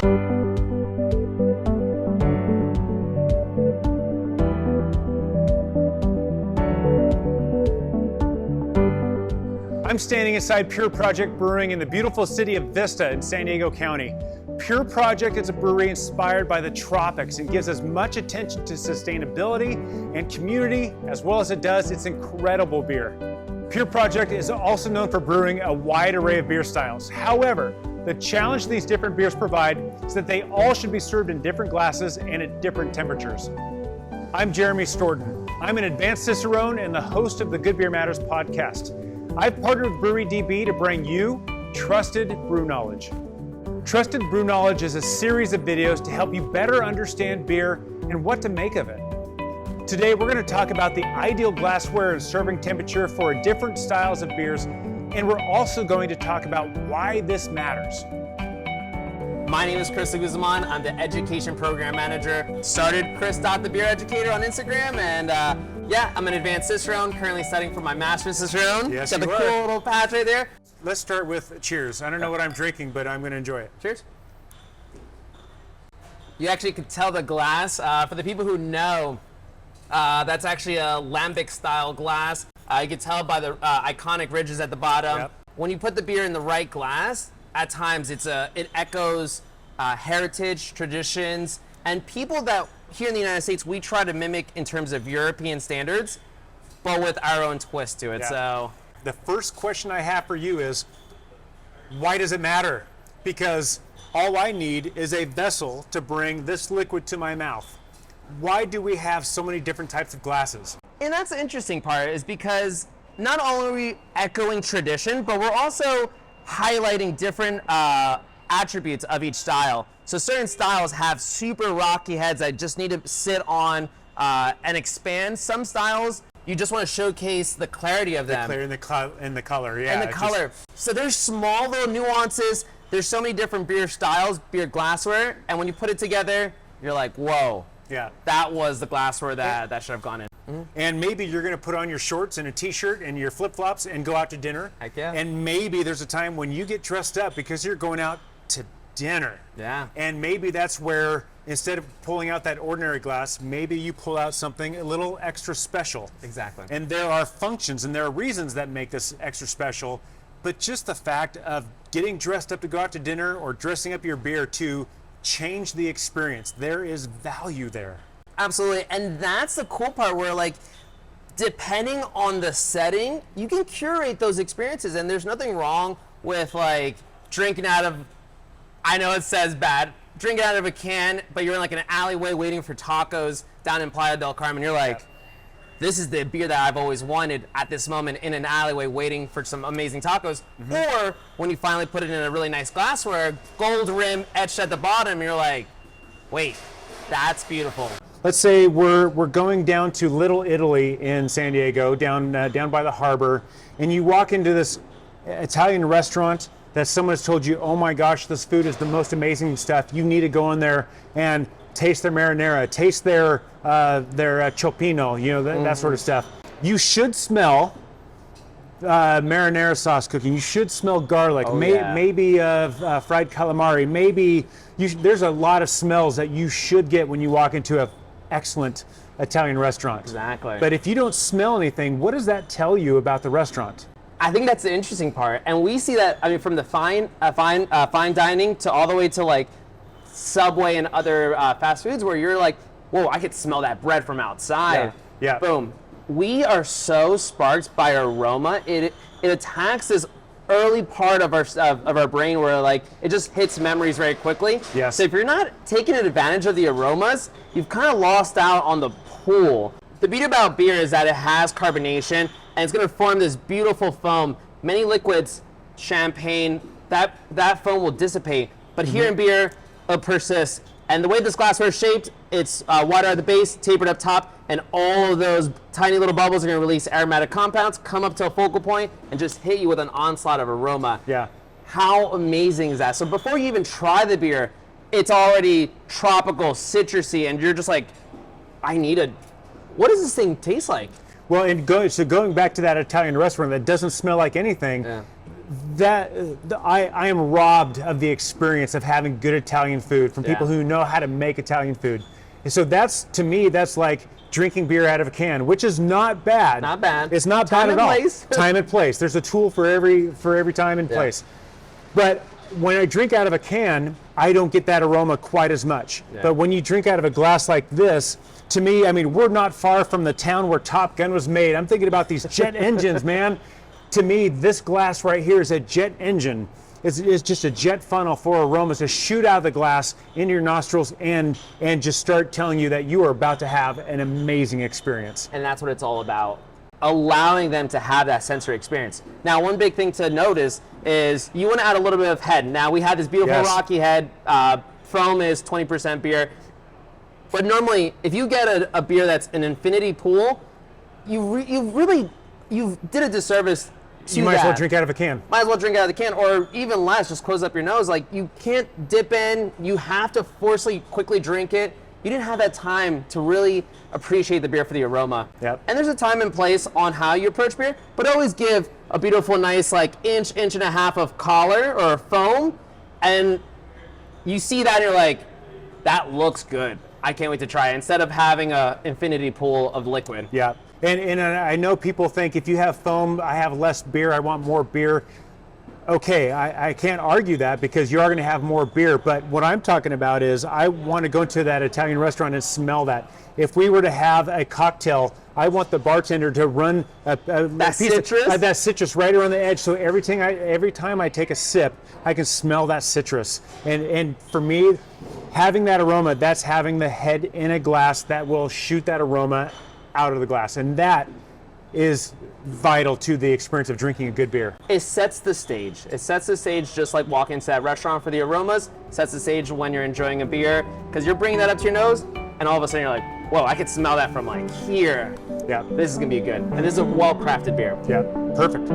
I'm standing inside Pure Project Brewing in the beautiful city of Vista in San Diego County. Pure Project is a brewery inspired by the tropics and gives as much attention to sustainability and community as well as it does its incredible beer. Pure Project is also known for brewing a wide array of beer styles. However, the challenge these different beers provide is that they all should be served in different glasses and at different temperatures. I'm Jeremy Storton. I'm an advanced Cicerone and the host of the Good Beer Matters podcast. I've partnered with Brewery DB to bring you Trusted BrewKnowledge. Trusted BrewKnowledge is a series of videos to help you better understand beer and what to make of it. Today we're going to talk about the ideal glassware and serving temperature for different styles of beers, and we're also going to talk about why this matters. My name is Chris Guzman. I'm the Education Program Manager. Started Chris.thebeereducator on Instagram, and yeah, I'm an advanced Cicerone, currently studying for my Master's Cicerone. Yes, got you the are. cool little patch right there. Let's start with cheers. I don't know what I'm drinking, but I'm going to enjoy it. Cheers. You actually could tell the glass. For the people who know, that's actually a lambic style glass. You can tell by the iconic ridges at the bottom. Yep. When you put the beer in the right glass, at times it echoes heritage, traditions, and people that here in the United States we try to mimic in terms of European standards, but with our own twist to it. Yeah. So the first question I have for you is, why does it matter? Because all I need is a vessel to bring this liquid to my mouth. Why do we have so many different types of glasses? And that's the interesting part, is because not only are we echoing tradition, but we're also highlighting different attributes of each style. So certain styles have super rocky heads that just need to sit on and expand. Some styles, you just want to showcase the clarity of them. The clear and the color, yeah. And the color. So there's small little nuances. There's so many different beer styles, beer glassware, and when you put it together, you're like, whoa. Yeah. That was the glassware that should have gone in. Mm-hmm. And maybe you're going to put on your shorts and a t-shirt and your flip-flops and go out to dinner. Heck yeah. And maybe there's a time when you get dressed up because you're going out to dinner. Yeah. And maybe that's where, instead of pulling out that ordinary glass, maybe you pull out something a little extra special. Exactly. And there are functions and there are reasons that make this extra special, but just the fact of getting dressed up to go out to dinner or dressing up your beer to change the experience, there is value there. Absolutely, and that's the cool part where, like, depending on the setting, you can curate those experiences, and there's nothing wrong with, like, drinking out of, I know it says bad, drinking out of a can, but you're in, like, an alleyway waiting for tacos down in Playa del Carmen. You're like, this is the beer that I've always wanted at this moment in an alleyway waiting for some amazing tacos. Mm-hmm. Or when you finally put it in a really nice glassware, gold rim etched at the bottom, you're like, wait, that's beautiful. Let's say we're going down to Little Italy in San Diego, down by the harbor, and you walk into this Italian restaurant that someone has told you, oh my gosh, this food is the most amazing stuff. You need to go in there and taste their marinara, taste their cioppino, you know, that sort of stuff. You should smell marinara sauce cooking. You should smell garlic. Maybe fried calamari. Maybe there's a lot of smells that you should get when you walk into an excellent Italian restaurant. Exactly. But if you don't smell anything, what does that tell you about the restaurant? I think that's the interesting part, and we see that. I mean, from the fine dining to all the way to like Subway and other fast foods, where you're like, whoa, I could smell that bread from outside. Yeah. Boom. We are so sparked by aroma. It attacks this early part of our brain where like it just hits memories very quickly. Yes. So if you're not taking advantage of the aromas, you've kind of lost out on the pool. The beauty about beer is that it has carbonation and it's going to form this beautiful foam. Many liquids, champagne, that foam will dissipate, but here in beer, it'll persist. And the way this glassware is shaped, it's water at the base, tapered up top, and all of those tiny little bubbles are going to release aromatic compounds, come up to a focal point, and just hit you with an onslaught of aroma. Yeah. How amazing is that? So before you even try the beer, it's already tropical, citrusy, and you're just like, what does this thing taste like? Well, and going back to that Italian restaurant that doesn't smell like anything, I am robbed of the experience of having good Italian food from people who know how to make Italian food. And so that's, to me, that's like drinking beer out of a can, which is not bad. Not bad. It's not bad at all. Time and place. There's a tool for every time and place. But when I drink out of a can, I don't get that aroma quite as much. But when you drink out of a glass like this, to me, I mean, we're not far from the town where Top Gun was made. I'm thinking about these jet engines, man. To me, this glass right here is a jet engine. It's just a jet funnel for aromas to shoot out of the glass into your nostrils and just start telling you that you are about to have an amazing experience. And that's what it's all about. Allowing them to have that sensory experience. Now, one big thing to notice is you want to add a little bit of head. Now, we have this beautiful rocky head. Foam is 20% beer. But normally, if you get a beer that's an infinity pool, you did a disservice to You might as well drink out of a can. Might as well drink out of the can, or even less, just close up your nose. Like, you can't dip in. You have to forcefully, quickly drink it. You didn't have that time to really appreciate the beer for the aroma. And there's a time and place on how you approach beer, but always give a beautiful, nice, like inch and a half of collar or foam, and you see that and you're like, that looks good. I can't wait to try it, instead of having an infinity pool of liquid. And I know people think if you have foam, I have less beer, I want more beer. Okay, I can't argue that, because you are going to have more beer, but what I'm talking about is I want to go to that Italian restaurant and smell that. If we were to have a cocktail, I want the bartender to run that citrus right around the edge, so every time I take a sip, I can smell that citrus. And for me, having that aroma, that's having the head in a glass that will shoot that aroma out of the glass, and that is vital to the experience of drinking a good beer. It sets the stage. It sets the stage, just like walking into that restaurant for the aromas. It sets the stage when you're enjoying a beer, because you're bringing that up to your nose, and all of a sudden you're like, whoa, I can smell that from like here. This is gonna be good. And this is a well-crafted beer. Perfect.